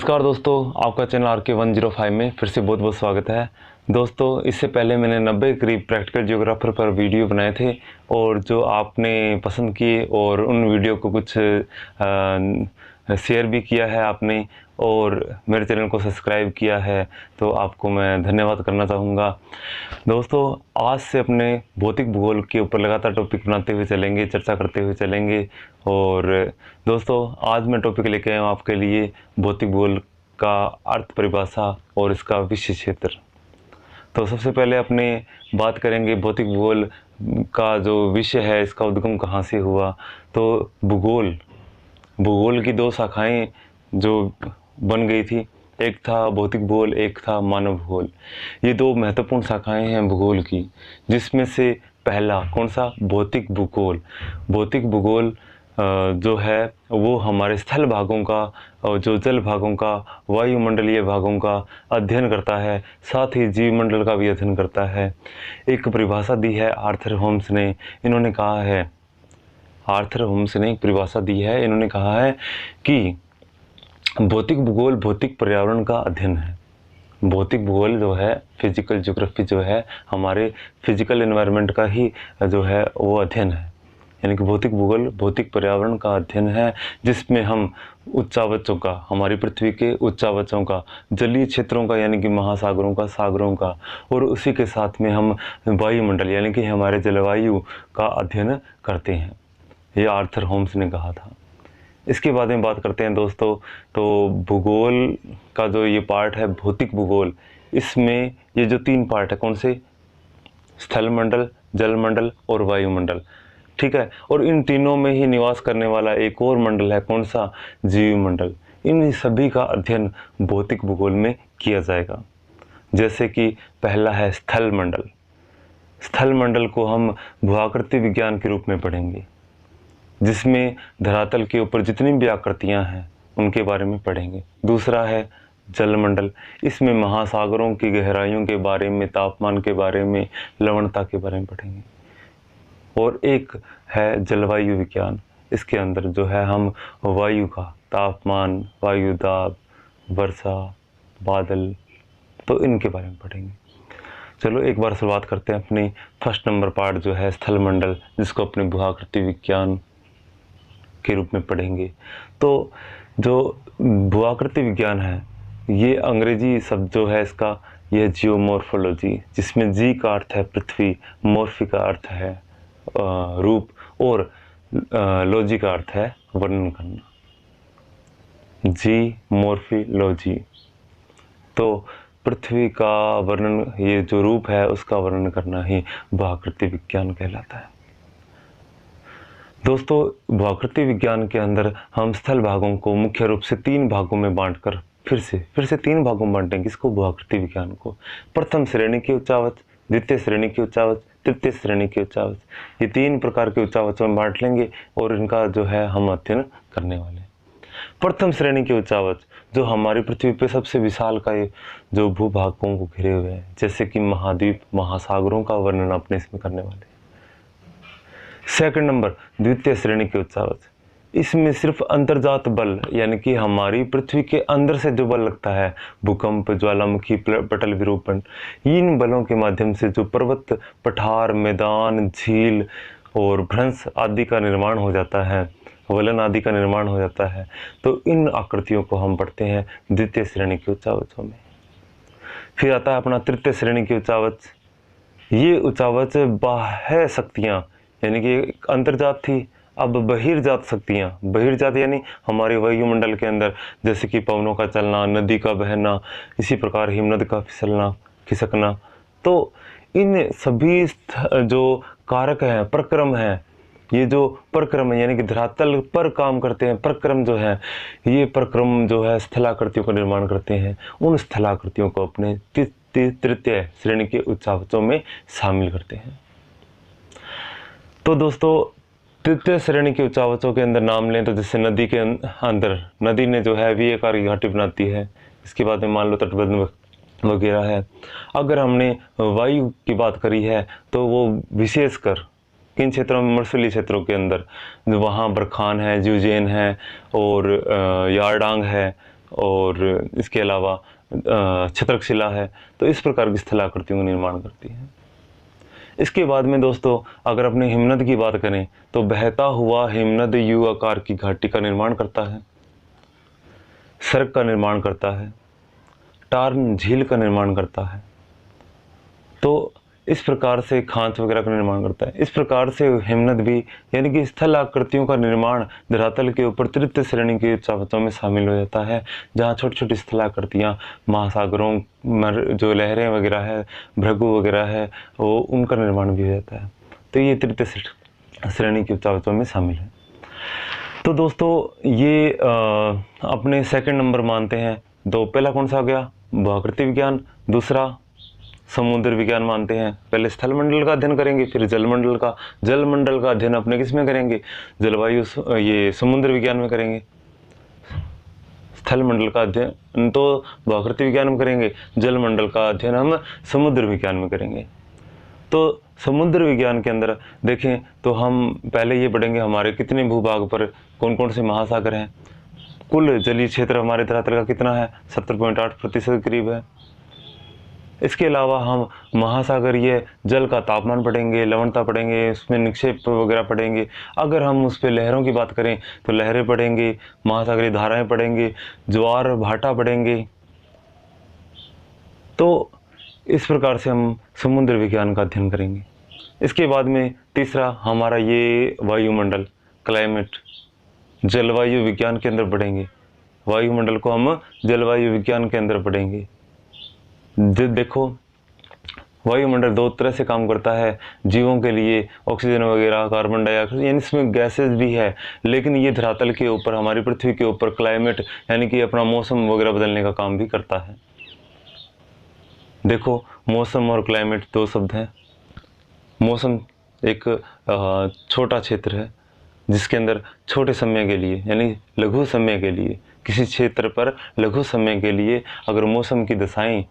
नमस्कार दोस्तों, आपका चैनल RK105 में फिर से बहुत बहुत स्वागत है। दोस्तों, इससे पहले मैंने 90 करीब प्रैक्टिकल जियोग्राफर पर वीडियो बनाए थे और जो आपने पसंद किए और उन वीडियो को कुछ शेयर भी किया है आपने और मेरे चैनल को सब्सक्राइब किया है, तो आपको मैं धन्यवाद करना चाहूँगा। दोस्तों, आज से अपने भौतिक भूगोल के ऊपर लगातार टॉपिक बनाते हुए चलेंगे, चर्चा करते हुए चलेंगे। और दोस्तों, आज मैं टॉपिक लेके आया हूँ आपके लिए भौतिक भूगोल का अर्थ परिभाषा और इसका विषय क्षेत्र। तो सबसे पहले अपने बात करेंगे भौतिक भूगोल का जो विषय है, इसका उद्गम कहाँ से हुआ। तो भूगोल की दो शाखाएं जो बन गई थी, एक था भौतिक भूगोल, एक था मानव भूगोल। ये दो महत्वपूर्ण शाखाएं हैं भूगोल की, जिसमें से पहला कौन सा, भौतिक भूगोल। भौतिक भूगोल जो है वो हमारे स्थल भागों का और जो जल भागों का, वायुमंडलीय भागों का अध्ययन करता है, साथ ही जीवमंडल का भी अध्ययन करता है। एक परिभाषा दी है आर्थर होम्स ने। इन्होंने कहा है, आर्थर होम्स ने एक परिभाषा दी है, इन्होंने कहा है कि भौतिक भूगोल भौतिक पर्यावरण का अध्ययन है। भौतिक भूगोल जो है, फिजिकल ज्योग्राफी जो है, हमारे फिजिकल एनवायरनमेंट का ही जो है वो अध्ययन है। यानी कि भौतिक भूगोल भौतिक पर्यावरण का अध्ययन है, जिसमें हम उच्चावचों का, हमारी पृथ्वी के उच्चावचों का, जलीय क्षेत्रों का यानी कि महासागरों का, सागरों का, और उसी के साथ में हम वायुमंडल यानी कि हमारे जलवायु का अध्ययन करते हैं। ये आर्थर होम्स ने कहा था। इसके बाद में बात करते हैं दोस्तों, तो भूगोल का जो ये पार्ट है भौतिक भूगोल, इसमें ये जो तीन पार्ट है, कौन से, स्थल मंडल, जल मंडल और वायुमंडल, ठीक है। और इन तीनों में ही निवास करने वाला एक और मंडल है, कौन सा, जीवमंडल। इन सभी का अध्ययन भौतिक भूगोल में किया जाएगा। जैसे कि पहला है स्थल मंडल। स्थल मंडल को हम भूआकृति विज्ञान के रूप में पढ़ेंगे, जिसमें धरातल के ऊपर जितनी भी आकृतियां हैं उनके बारे में पढ़ेंगे। दूसरा है जलमंडल। इसमें महासागरों की गहराइयों के बारे में, तापमान के बारे में, लवणता के बारे में पढ़ेंगे। और एक है जलवायु विज्ञान। इसके अंदर जो है हम वायु का तापमान, वायु दाब, वर्षा, बादल, तो इनके बारे में पढ़ेंगे। चलो एक बार शुरुआत करते हैं अपनी फर्स्ट नंबर पार्ट जो है स्थल मंडल, जिसको अपने भूआकृति विज्ञान के रूप में पढ़ेंगे। तो जो भूआकृति विज्ञान है, ये अंग्रेजी शब्द जो है इसका, यह जियोमॉर्फोलॉजी, जिसमें जी का अर्थ है पृथ्वी, मॉर्फी का अर्थ है रूप, और लॉजी का अर्थ है वर्णन करना। जी मॉर्फोलॉजी, तो पृथ्वी का वर्णन, ये जो रूप है उसका वर्णन करना ही भूआकृति विज्ञान कहलाता है। दोस्तों, भूआकृति विज्ञान के अंदर हम स्थल भागों को मुख्य रूप से तीन भागों में बांटकर फिर से तीन भागों में बांटेंगे इसको, भूआकृति विज्ञान को। प्रथम श्रेणी के उच्चावच, द्वितीय श्रेणी के उच्चावच, तृतीय श्रेणी के उच्चावच। ये तीन प्रकार के उच्चावचों में बांट लेंगे और इनका जो है हम अध्ययन करने वाले हैं। प्रथम श्रेणी के उच्चावच जो हमारी पृथ्वी पे सबसे विशाल का जो भूभागों को घिरे हुए हैं, जैसे कि महाद्वीप, महासागरों का वर्णन अपने इसमें करने वाले हैं। सेकंड नंबर द्वितीय श्रेणी के उच्चावच, इसमें सिर्फ अंतर्जात बल यानी कि हमारी पृथ्वी के अंदर से जो बल लगता है, भूकंप, ज्वालामुखी, पटल विरूपण, इन बलों के माध्यम से जो पर्वत, पठार, मैदान, झील और भ्रंश आदि का निर्माण हो जाता है, वलन आदि का निर्माण हो जाता है, तो इन आकृतियों को हम पढ़ते हैं द्वितीय श्रेणी के उच्चावचों में। फिर आता है अपना तृतीय श्रेणी के उच्चावच। ये उच्चावच बाह्य शक्तियाँ यानी कि अंतर्जात थी, अब बहिर्जात शक्तियाँ, बहिर्जात यानी हमारे वायुमंडल के अंदर, जैसे कि पवनों का चलना, नदी का बहना, इसी प्रकार हिमनद का फिसलना, खिसकना। तो इन सभी जो कारक हैं, प्रक्रम हैं, ये जो प्रक्रम है यानी कि धरातल पर काम करते हैं, प्रक्रम जो है, ये प्रक्रम जो है स्थलाकृतियों का निर्माण करते हैं। उन स्थलाकृतियों को अपने तृतीय श्रेणी के उच्चावचों में शामिल करते हैं। तो दोस्तों, तृतीय श्रेणी के उच्चावचों के अंदर नाम लें तो जैसे नदी के अंदर, नदी ने जो है V आकार की घाटी बनाती है। इसके बाद में मान लो तटबंध वगैरह है। अगर हमने वायु की बात करी है तो वो विशेषकर किन क्षेत्रों में, मरुस्थलीय क्षेत्रों के अंदर, जो वहाँ बरखान है, ज्यूजेन है और यारडांग है और इसके अलावा छत्रक शिला है। तो इस प्रकार की स्थलाकृतियों का निर्माण करती है। इसके बाद में दोस्तों अगर अपने हिमनद की बात करें तो बहता हुआ हिमनद यू आकार की घाटी का निर्माण करता है, सर्ग का निर्माण करता है, टार्न झील का निर्माण करता है। तो इस प्रकार से खांच वगैरह का निर्माण करता है। इस प्रकार से हिमनद भी यानी कि स्थल आकृतियों का निर्माण धरातल के ऊपर तृतीय श्रेणी की उच्चावतों में शामिल हो जाता है, जहाँ छोटी छोटी स्थल आकृतियाँ महासागरों जो लहरें वगैरह है, भृगु वगैरह है, वो उनका निर्माण भी हो जाता है। तो ये तृतीय श्रेणी की उच्चावतों में शामिल है। तो दोस्तों ये अपने सेकंड नंबर मानते हैं। तो पहला कौन सा आ गया? भूआकृति विज्ञान। दूसरा समुद्र विज्ञान मानते हैं। पहले स्थल मंडल का अध्ययन करेंगे, फिर जलमंडल का। जलमंडल का अध्ययन अपने किस में करेंगे? जलवायु ये समुद्र विज्ञान में करेंगे। स्थल मंडल का अध्ययन तो भूआकृति विज्ञान में करेंगे, जलमंडल का अध्ययन हम समुद्र विज्ञान में करेंगे। तो समुद्र विज्ञान के अंदर देखें तो हम पहले ये पढ़ेंगे हमारे कितने भूभाग पर कौन कौन से महासागर हैं। कुल जलीय क्षेत्र हमारे धरातल का कितना है? 70.8% करीब है। इसके अलावा हम महासागरीय जल का तापमान पढ़ेंगे, लवणता पढ़ेंगे, उसमें निक्षेप वगैरह पढ़ेंगे। अगर हम उस पर लहरों की बात करें तो लहरें पढ़ेंगे, महासागरीय धाराएं पढ़ेंगे, ज्वार भाटा पढ़ेंगे। तो इस प्रकार से हम समुद्र विज्ञान का अध्ययन करेंगे। इसके बाद में तीसरा हमारा ये वायुमंडल, क्लाइमेट, जलवायु विज्ञान के अंदर पढ़ेंगे। वायुमंडल को हम जलवायु विज्ञान के अंदर पढ़ेंगे। देखो वायुमंडल दो तरह से काम करता है जीवों के लिए, ऑक्सीजन वगैरह, कार्बन डाइऑक्साइड, यानी इसमें गैसेस भी है। लेकिन ये धरातल के ऊपर, हमारी पृथ्वी के ऊपर क्लाइमेट यानी कि अपना मौसम वगैरह बदलने का काम भी करता है। देखो मौसम और क्लाइमेट दो शब्द हैं। मौसम एक छोटा क्षेत्र है जिसके अंदर छोटे समय के लिए यानी लघु समय के लिए, किसी क्षेत्र पर लघु समय के लिए अगर मौसम की दशाएं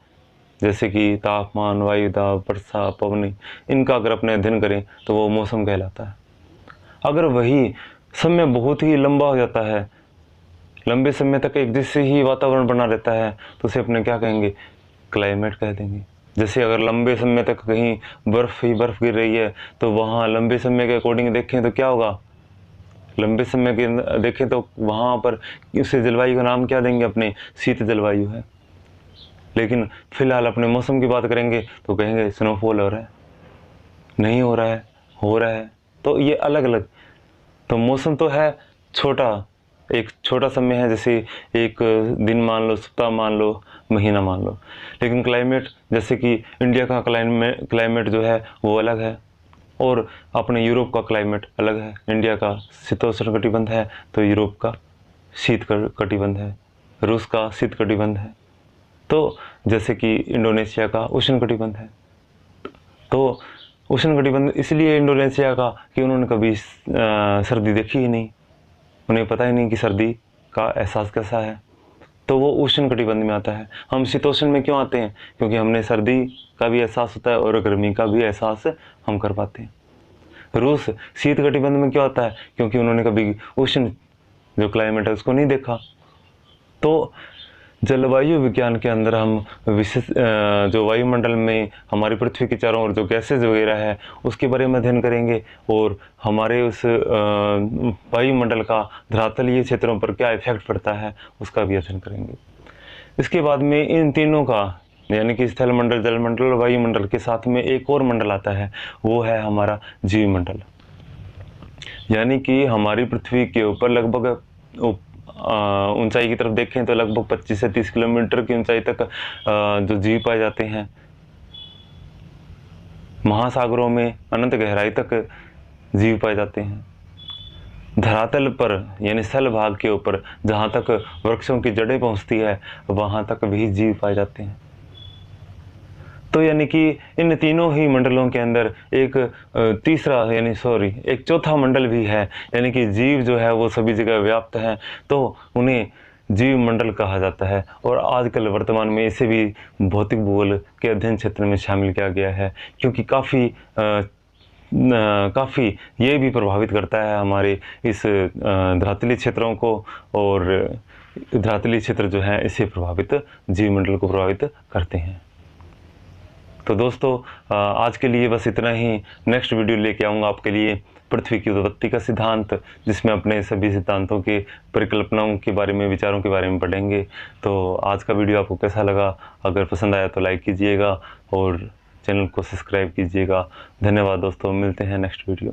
जैसे कि तापमान, वायु दाब, वर्षा, पवन, इनका अगर अपने अध्ययन करें तो वो मौसम कहलाता है। अगर वही समय बहुत ही लंबा हो जाता है, लंबे समय तक एक जैसे ही वातावरण बना रहता है, तो उसे अपने क्या कहेंगे? क्लाइमेट कह देंगे। जैसे अगर लंबे समय तक कहीं बर्फ़ ही बर्फ़ गिर रही है तो वहाँ लंबे समय के अकॉर्डिंग देखें तो क्या होगा? लंबे समय के देखें तो वहाँ पर उसे जलवायु का नाम क्या देंगे? अपने शीत जलवायु है। लेकिन फिलहाल अपने मौसम की बात करेंगे तो कहेंगे स्नोफॉल हो रहा है, नहीं हो रहा है, हो रहा है। तो ये अलग अलग, तो मौसम तो है छोटा, एक छोटा समय है, जैसे एक दिन मान लो, सप्ताह मान लो, महीना मान लो। लेकिन क्लाइमेट जैसे कि इंडिया का क्लाइमेट जो है वो अलग है, और अपने यूरोप का क्लाइमेट अलग है। इंडिया का शीतोष्ण कटिबंध है तो यूरोप का शीत कटिबंध है, रूस का शीत कटिबंध है। तो जैसे कि इंडोनेशिया का उष्ण कटिबंध है। तो उष्ण कटिबंध इसलिए इंडोनेशिया का कि उन्होंने कभी सर्दी देखी ही नहीं, उन्हें पता ही नहीं कि सर्दी का एहसास कैसा है, तो वो उष्ण कटिबंध में आता है। हम शीतोष्ण में क्यों आते हैं? क्योंकि हमने सर्दी का भी एहसास होता है और गर्मी का भी एहसास हम कर पाते हैं। रूस शीत कटिबंध में क्यों आता है? क्योंकि उन्होंने कभी उष्ण जो क्लाइमेट है उसको नहीं देखा। तो जलवायु विज्ञान के अंदर हम विशेष जो वायुमंडल में हमारी पृथ्वी के चारों ओर जो गैसेज वगैरह है उसके बारे में अध्ययन करेंगे, और हमारे उस वायुमंडल का धरातलीय क्षेत्रों पर क्या इफेक्ट पड़ता है उसका भी अध्ययन करेंगे। इसके बाद में इन तीनों का यानी कि स्थल मंडल, जलमंडल और वायुमंडल के साथ में एक और मंडल आता है, वो है हमारा जीवमंडल। यानी कि हमारी पृथ्वी के ऊपर लगभग ऊंचाई की तरफ देखें तो लगभग 25 से 30 किलोमीटर की ऊंचाई तक जो जीव पाए जाते हैं। महासागरों में अनंत गहराई तक जीव पाए जाते हैं। धरातल पर यानी स्थल भाग के ऊपर जहाँ तक वृक्षों की जड़ें पहुँचती है वहाँ तक भी जीव पाए जाते हैं। तो यानी कि इन तीनों ही मंडलों के अंदर एक एक चौथा मंडल भी है, यानी कि जीव जो है वो सभी जगह व्याप्त हैं, तो उन्हें जीव मंडल कहा जाता है। और आजकल वर्तमान में इसे भी भौतिक भूगोल के अध्ययन क्षेत्र में शामिल किया गया है, क्योंकि काफ़ी ये भी प्रभावित करता है हमारे इस धरातलीय क्षेत्रों को, और धरातलीय क्षेत्र जो है इसे प्रभावित, जीवमंडल को प्रभावित करते हैं। तो दोस्तों आज के लिए बस इतना ही। नेक्स्ट वीडियो लेके आऊँगा आपके लिए पृथ्वी की उत्पत्ति का सिद्धांत, जिसमें अपने सभी सिद्धांतों के परिकल्पनाओं के बारे में, विचारों के बारे में पढ़ेंगे। तो आज का वीडियो आपको कैसा लगा? अगर पसंद आया तो लाइक कीजिएगा और चैनल को सब्सक्राइब कीजिएगा। धन्यवाद दोस्तों, मिलते हैं नेक्स्ट वीडियो में।